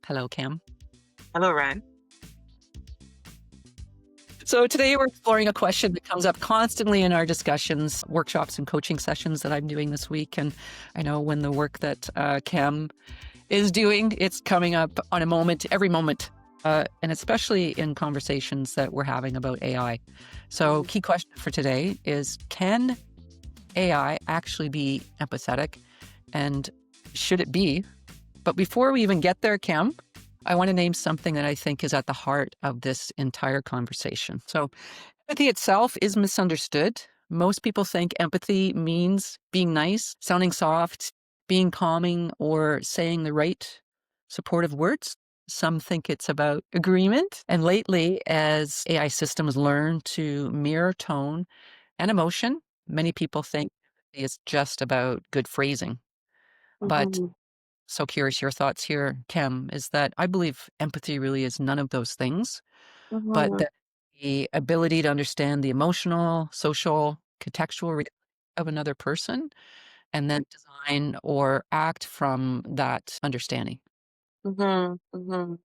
Hello, Kem. Hello, Renn. So today we're exploring a question that comes up constantly in our discussions, workshops, and coaching sessions that I'm doing this week. And I know when the work that Kem is doing, it's coming up on every moment, and especially in conversations that we're having about AI. So key question for today is, can AI actually be empathetic? And should it be? But before we even get there, Kem, I want to name something that I think is at the heart of this entire conversation. So empathy itself is misunderstood. Most people think empathy means being nice, sounding soft, being calming, or saying the right supportive words. Some think it's about agreement. And lately, as AI systems learn to mirror tone and emotion, many people think it's just about good phrasing. But Mhm, so curious your thoughts here, Kem, is that I believe empathy really is none of those things, but mhm, that the ability to understand the emotional, social, contextual reality of another person and then design or act from that understanding. mhm, mhm,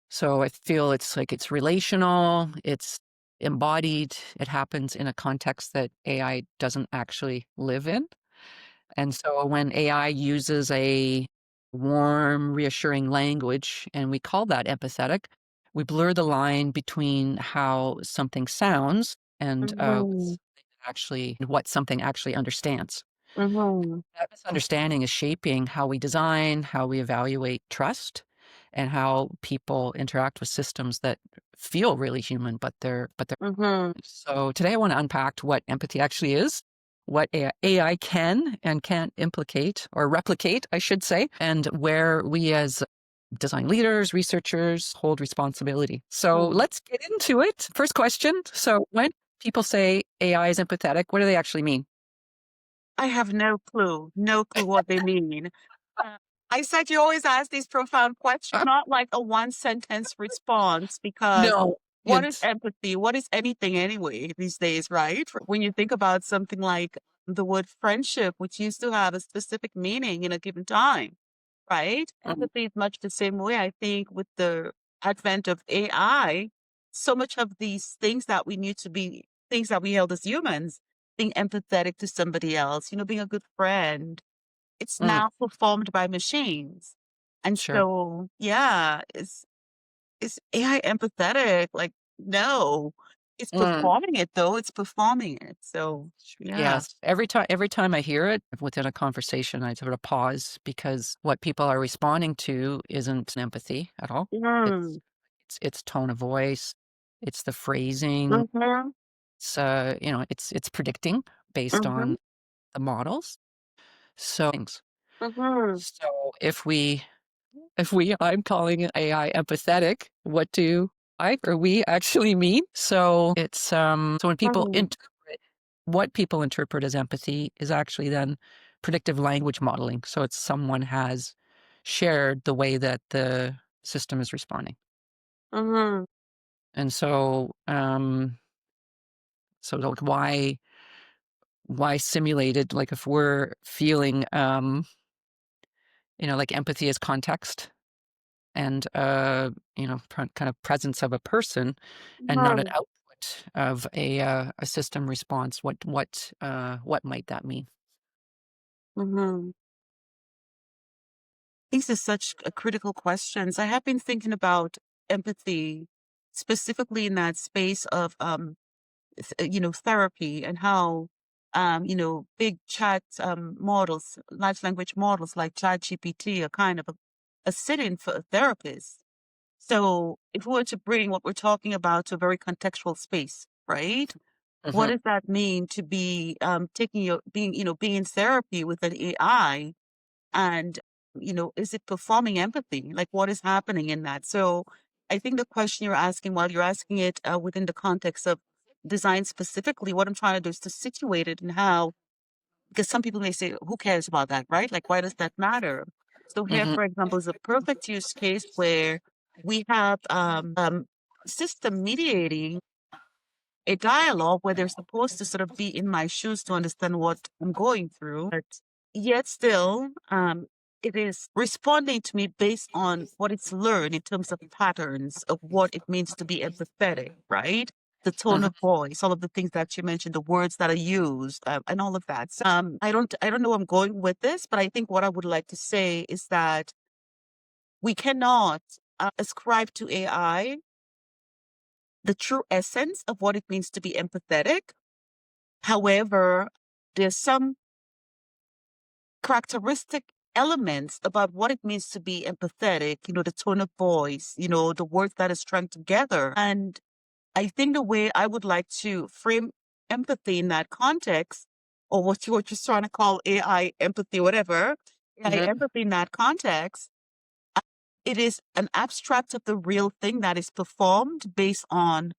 So I feel it's relational, it's embodied, it happens in a context that AI doesn't actually live in. And so when AI uses a warm, reassuring language, and we call that empathetic, we blur the line between how something sounds and mhm, what something actually understands. mhm, That misunderstanding is shaping how we design, how we evaluate trust, and how people interact with systems that feel really human, but they're mhm, so today I want to unpack what empathy actually is, what AI can and can't implicate or replicate, I should say, and where we as design leaders, researchers hold responsibility. So mhm. let's get into it. First question. So when people say AI is empathetic, what do they actually mean? I have no clue what they mean. Uh, I said you always ask these profound questions, not like a one sentence response, because No, what is it's empathy? What is anything anyway these days, right? When you think about something like the word friendship, which used to have a specific meaning in a given time, right? mm, Empathy is much the same way. I think with the advent of AI, so much of these things that we need to be things that we held as humans, being empathetic to somebody else, being a good friend, it's mm, now performed by machines. And sure. so, yeah, is AI empathetic? Like, no. It's Mm, performing it though. It's performing it. So, yeah. yes. Every time I hear it within a conversation, I sort of pause because what people are responding to isn't empathy at all. It's Mm. it's tone of voice, it's the phrasing, Mhm. it's predicting based Mhm. on the models. So things. Mhm. So I'm calling it AI empathetic, what do I or we actually mean? So it's so when people Mhm. interpret what people interpret as empathy is actually then predictive language modeling. So it's someone has shared the way that the system is responding. Mhm. And so like why simulated, like if we're feeling like empathy is context and kind of presence of a person and not an Mhm. output of a system response, what might that mean? Mhm. These are such a critical questions. I have been thinking about empathy specifically in that space of therapy, and how big chat models, large language models like ChatGPT are kind of a sit-in for a therapist. So if we were to bring what we're talking about to a very contextual space, right? What Hmm. does that mean to be being in therapy with an AI? And, is it performing empathy? Like, what is happening in that? So I think the question you're asking, while you're asking it within the context of design specifically, what I'm trying to do is to situate it and how, because some people may say, who cares about that, right? Like, why does that matter? So here, Hmm. for example, is a perfect use case where we have system mediating a dialogue where they're supposed to sort of be in my shoes to understand what I'm going through. But yet still, it is responding to me based on what it's learned in terms of patterns of what it means to be empathetic, right? The tone Mhm. of voice, all of the things that you mentioned, the words that are used, and all of that. So, I don't know where I'm going with this, but I think what I would like to say is that we cannot ascribe to AI the true essence of what it means to be empathetic. However, there's some characteristic elements about what it means to be empathetic, the tone of voice, the words that is strung together. And I think the way I would like to frame empathy in that context, or what you were just trying to call AI empathy, whatever, AI Mhm. empathy in that context, it is an abstract of the real thing that is performed based on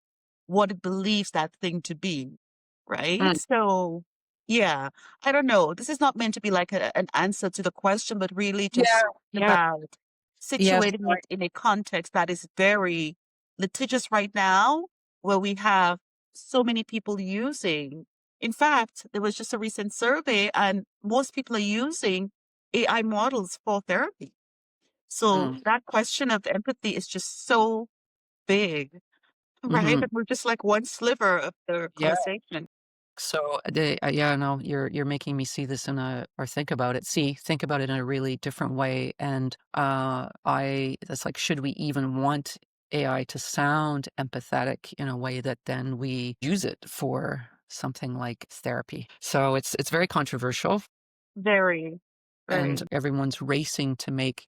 what it believes that thing to be, right? Mm. So, yeah, I don't know. This is not meant to be like an answer to the question, but really Yeah, just yeah, about yes, situating right. it in a context that is very litigious right now, where we have so many people using. In fact, there was just a recent survey, and most people are using AI models for therapy. So Mm. that question of empathy is just so big, right? Mhm. And we're just like one sliver of the Yeah. conversation. So yeah, no, you're making me see this or think about it in a really different way. And I it's like, should we even want AI to sound empathetic in a way that then we use it for something like therapy? So it's very controversial, Very, and very. everyone's racing to make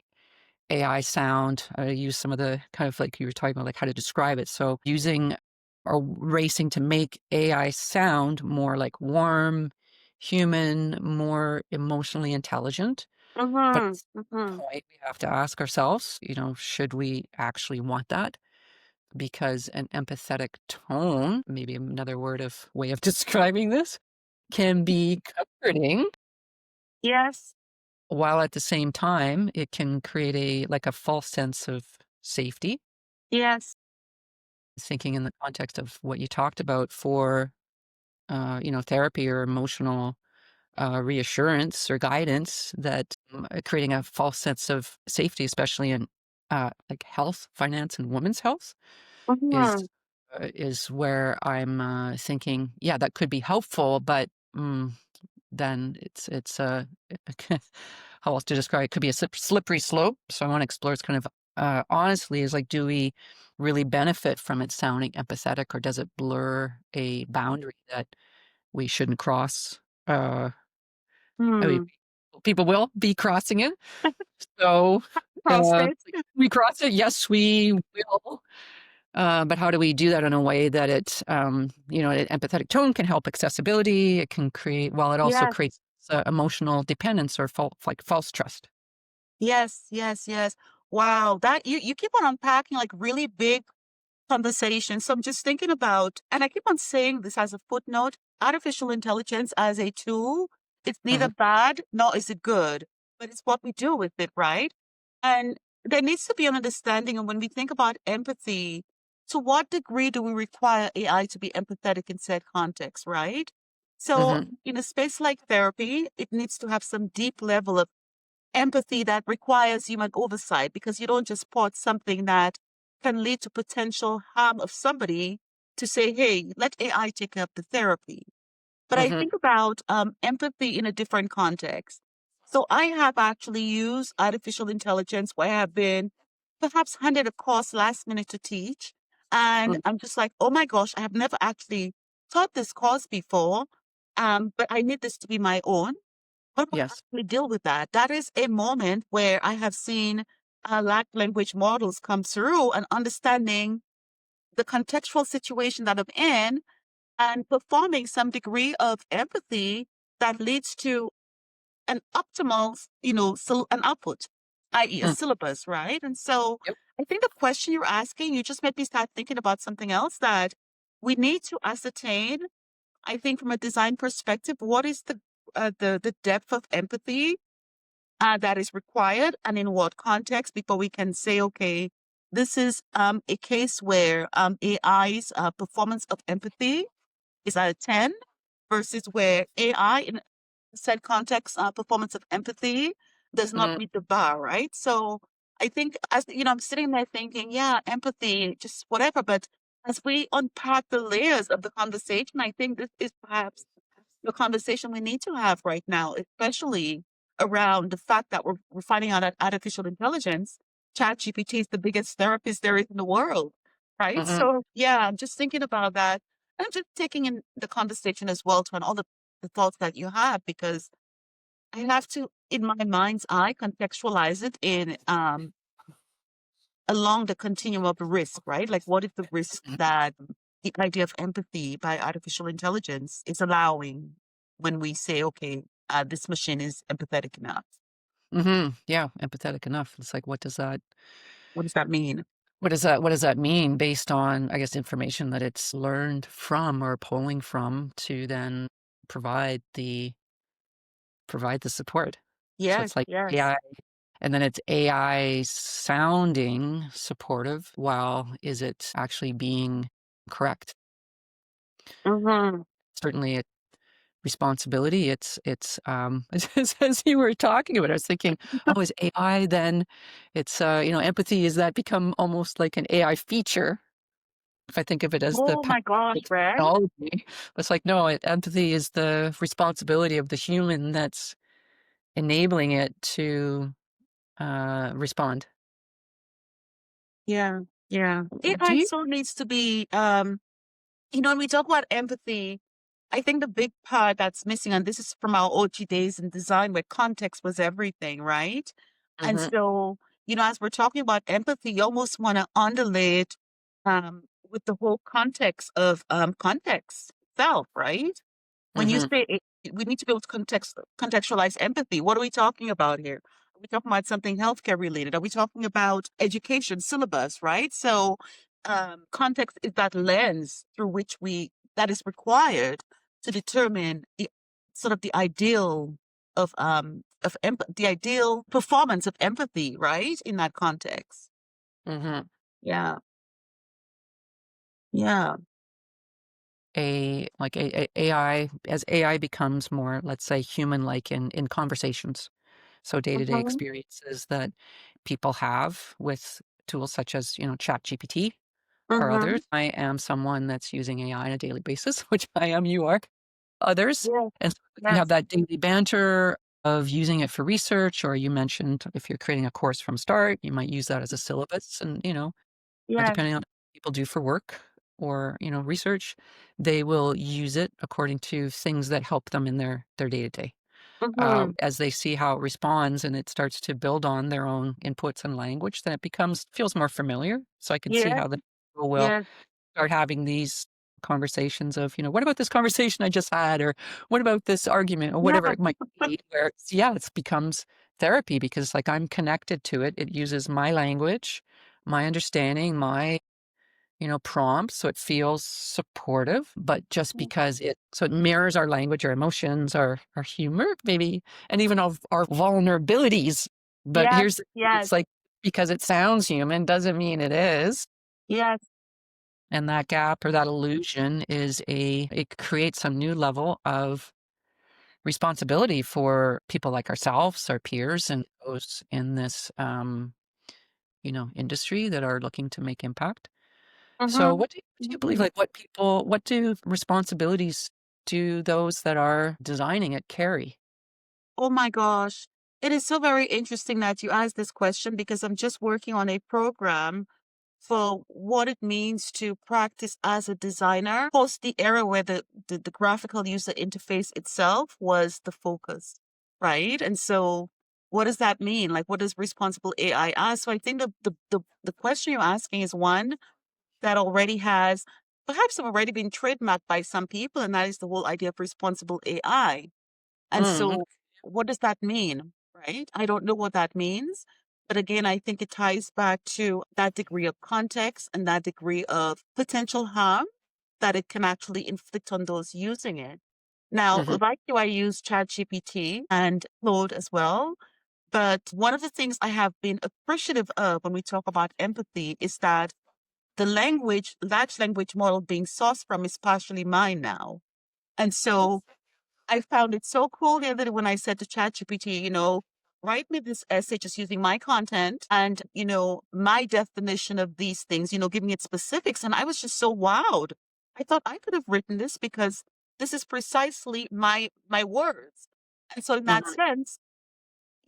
AI sound. I use some of the kind of like you were talking about, like how to describe it. So using or racing to make AI sound more like warm, human, more emotionally intelligent. But at Mm-hmm, the mm-hmm. same point, we have to ask ourselves, should we actually want that? Because an empathetic tone, maybe another way of describing this, can be comforting, Yes, while at the same time it can create a false sense of safety. yes. Thinking in the context of what you talked about for therapy or emotional reassurance or guidance, that creating a false sense of safety, especially in like health, finance, and women's health, is Mm-hmm. is where I'm thinking, yeah, that could be helpful, but then it's how else to describe it? It could be a slippery slope. So I want to explore it's kind of honestly, is like, do we really benefit from it sounding empathetic, or does it blur a boundary that we shouldn't cross? I mean, Hmm. people will be crossing it. So Prostate. we cross it. Yes, we will. But how do we do that in a way that an empathetic tone can help accessibility? It can create, while it also Yes, creates emotional dependence or false trust. yes, yes, yes. Wow, that you keep on unpacking like really big conversation. So I'm just thinking about, and I keep on saying this as a footnote, artificial intelligence as a tool, it's neither Hmm. bad nor is it good, but it's what we do with it, right? And there needs to be an understanding. And when we think about empathy, to what degree do we require AI to be empathetic in said context, right? So Hmm. in a space like therapy, it needs to have some deep level of empathy that requires human oversight, because you don't just port something that can lead to potential harm of somebody to say, hey, let AI take up the therapy. But I Hmm. think about empathy in a different context. So I have actually used artificial intelligence where I have been perhaps handed a course last minute to teach. And I'm just like, oh my gosh, I have never actually taught this course before. But I need this to be my own. How do I Yes. actually deal with that? That is a moment where I have seen large language models come through and understanding the contextual situation that I'm in and performing some degree of empathy that leads to an optimal, an output, i.e. a Mm. syllabus, right? And so Yep. I think the question you're asking, you just made me start thinking about something else that we need to ascertain. I think from a design perspective, what is the depth of empathy that is required and in what context before we can say, okay, this is a case where AI's performance of empathy is at a 10 versus where AI in said context performance of empathy does not Mhm. meet the bar, right? So I think as I'm sitting there thinking, yeah, empathy, just whatever. But as we unpack the layers of the conversation, I think this is perhaps the conversation we need to have right now, especially around the fact that we're finding out that artificial intelligence, ChatGPT, is the biggest therapist there is in the world, right? Mhm. So yeah, I'm just thinking about that. I'm just taking in the conversation as well to all the thoughts that you have, because I have to, in my mind's eye, contextualize it in along the continuum of risk, right? Like, what is the risk that the idea of empathy by artificial intelligence is allowing when we say, okay, this machine is empathetic enough? Mhm. Yeah, empathetic enough. It's like, What does that mean? what does that mean based on, I guess, information that it's learned from or pulling from to then provide the provide the support. So Yes, it's like yes. AI, and then it's AI sounding supportive, while is it actually being correct? Mm-hmm. Certainly a responsibility. As you were talking about it, I was thinking, oh, is AI then empathy, is that become almost like an AI feature? If I think of it as the Oh my gosh, powerful Ren. technology, it's like, no, empathy is the responsibility of the human that's enabling it to respond. Yeah, yeah. Do AI you? still needs to be when we talk about empathy, I think the big part that's missing, and this is from our OG days in design where context was everything, right? And Mhm, so, as we're talking about empathy, you almost want to underlay it with the whole context of context itself, right? When you mhm, say we need to be able to contextualize empathy, what are we talking about here? Are we talking about something healthcare related? Are we talking about education syllabus, right? So, context is that lens through which that is required to determine the sort of the ideal the ideal performance of empathy, right? In that context. mhm. Yeah. Yeah. AI, as AI becomes more, let's say, human-like in conversations, so day-to-day Mm-hmm. experiences that people have with tools such as, ChatGPT or Mm-hmm. others. I am someone that's using AI on a daily basis, which I am, you are, others, Yes. and so you have Yes. that daily banter of using it for research, or you mentioned if you're creating a course from start, you might use that as a syllabus, and, Yes. depending on what people do for work or, research, they will use it according to things that help them in their day-to-day. Mm-hmm. As they see how it responds and it starts to build on their own inputs and language, then it feels more familiar. So I can see Yes. how the people will Yes. start having these conversations of, what about this conversation I just had? Or what about this argument? Or Yeah. whatever it might be, where it becomes therapy because like I'm connected to it. It uses my language, my understanding, my prompts, so it feels supportive, but just because it mirrors our language, our emotions, our humor, maybe, and even our vulnerabilities. But Yes, here's the thing, yes, it's like because it sounds human doesn't mean it is. yes. And that gap or that illusion it creates some new level of responsibility for people like ourselves, our peers, and those in this industry that are looking to make impact. So Mhm, what do you believe, mhm. like, what do responsibilities do those that are designing it carry? Oh my gosh. It is so very interesting that you asked this question because I'm just working on a program for what it means to practice as a designer post the era where the graphical user interface itself was the focus, right? And so what does that mean? Like, what does responsible AI ask? So I think the question you're asking is one that already has perhaps have already been trademarked by some people, and that is the whole idea of responsible AI. And Mm, so, what does that mean? Right? I don't know what that means. But again, I think it ties back to that degree of context and that degree of potential harm that it can actually inflict on those using it. Now, mhm, like you, I use ChatGPT and Claude as well. But one of the things I have been appreciative of when we talk about empathy is that the large language model being sourced from is partially mine now. And so I found it so cool the other day when I said to ChatGPT, write me this essay just using my content and, my definition of these things, giving it specifics. And I was just so wowed. I thought I could have written this because this is precisely my words. And so in that Mhm. sense,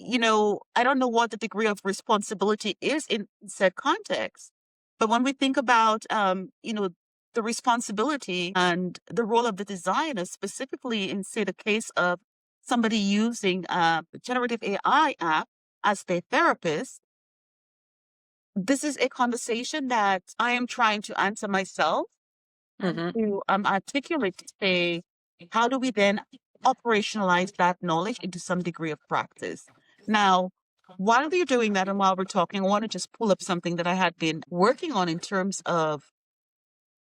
I don't know what the degree of responsibility is in said context. But when we think about, the responsibility and the role of the designer, specifically in, say, the case of somebody using a generative AI app as their therapist, this is a conversation that I am trying to answer myself and Mhm. to articulate to say, how do we then operationalize that knowledge into some degree of practice? Now, while you're doing that and while we're talking, I want to just pull up something that I had been working on in terms of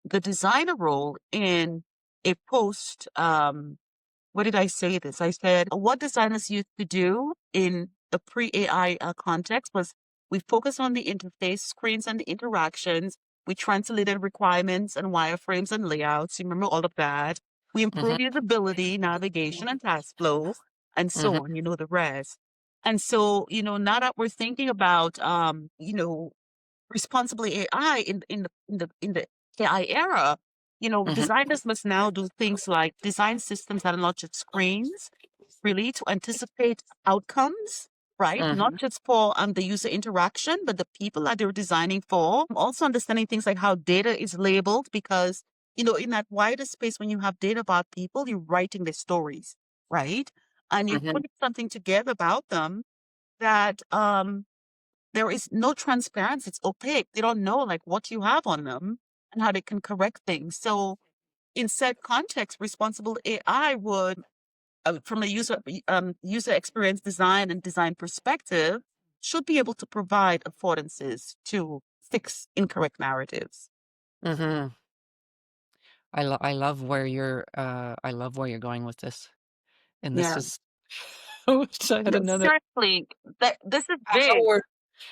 the designer role in a post. What did I say this? I said, what designers used to do in the pre-AI context was we focused on the interface, screens, and the interactions. We translated requirements and wireframes and layouts. You remember all of that. We Mhm. improved usability, navigation, and task flow, and Mhm. so on, the rest. And so, now that we're thinking about, responsibly AI in the AI era, Mhm. designers must now do things like design systems that are not just screens, really to anticipate outcomes, right? Not Mhm. just for the user interaction, but the people that they're designing for. Also understanding things like how data is labeled, because in that wider space, when you have data about people, you're writing their stories, right? And you're Mhm. putting something together about them that there is no transparency. It's opaque. They don't know like what you have on them and how they can correct things. So in said context, responsible AI would, from a user experience design and design perspective, should be able to provide affordances to fix incorrect narratives. Mhm. I love where you're going with this. And this Yeah. is I wish I had No, another seriously, this is big. hour.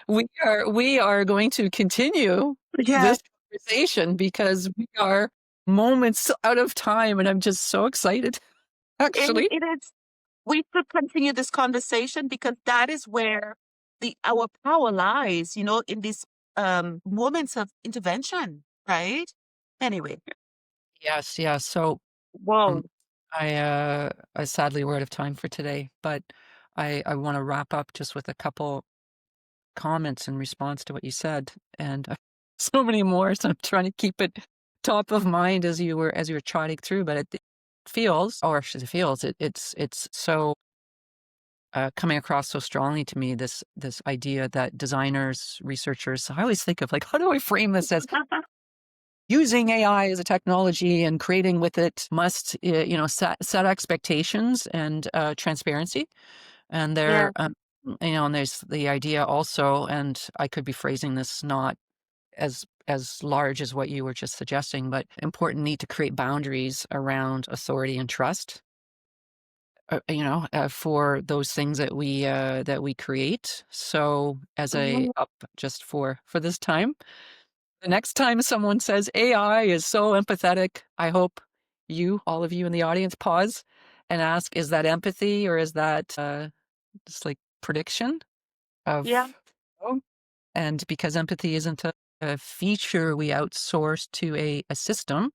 We are going to continue Yeah. this conversation because we are moments out of time, and I'm just so excited, actually. It is. We should continue this conversation because that is where our power lies, in these moments of intervention, right? Anyway, Yes, yes. So, whoa. um, I sadly we're out of time for today, but I wanna wrap up just with a couple comments in response to what you said, and so many more, so I'm trying to keep it top of mind as you were trotting through, but it feels, or actually it feels, it's so coming across so strongly to me, this idea that designers, researchers, I always think of like, how do I frame this as using AI as a technology and creating with it must, set expectations and transparency. And Yeah. and there's the idea also, and I could be phrasing this not as large as what you were just suggesting, but important need to create boundaries around authority and trust. For those things that we create. So, as a Mhm. up just for this time, the next time someone says AI is so empathetic, I hope all of you in the audience, pause and ask, is that empathy or is that just like prediction Yeah. of, oh, and because empathy isn't a feature we outsource to a system,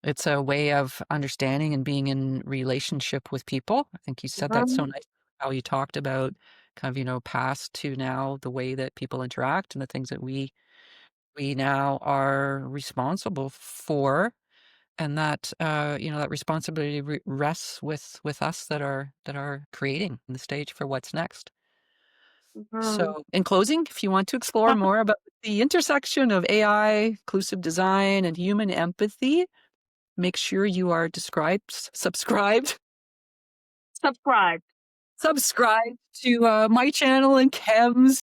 it's a way of understanding and being in relationship with people. I think you said that so Mhm. nice, how you talked about kind of, past to now, the way that people interact and the things that we now are responsible for, and that that responsibility rests with us that are creating the stage for what's next. Mhm. So, in closing, if you want to explore more about the intersection of AI, inclusive design, and human empathy, make sure you are subscribed Subscribe. subscribe to my channel and Kem's,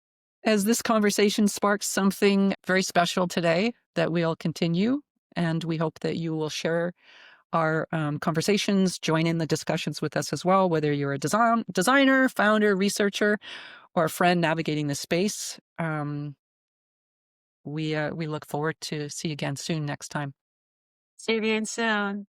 as this conversation sparks something very special today that we'll continue. And we hope that you will share our conversations, join in the discussions with us as well, whether you're a designer, founder, researcher, or a friend navigating the space. We look forward to see you again soon next time. See you again soon.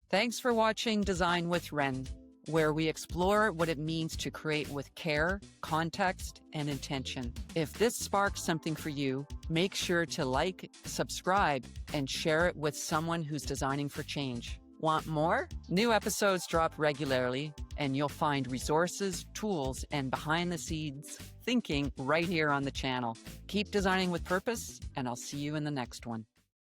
Thanks for watching Design with Renn. where we explore what it means to create with care, context, and intention. If this sparks something for you, make sure to like, subscribe, and share it with someone who's designing for change. Want more? New episodes drop regularly, and you'll find resources, tools, and behind-the-scenes thinking right here on the channel. Keep designing with purpose, and I'll see you in the next one.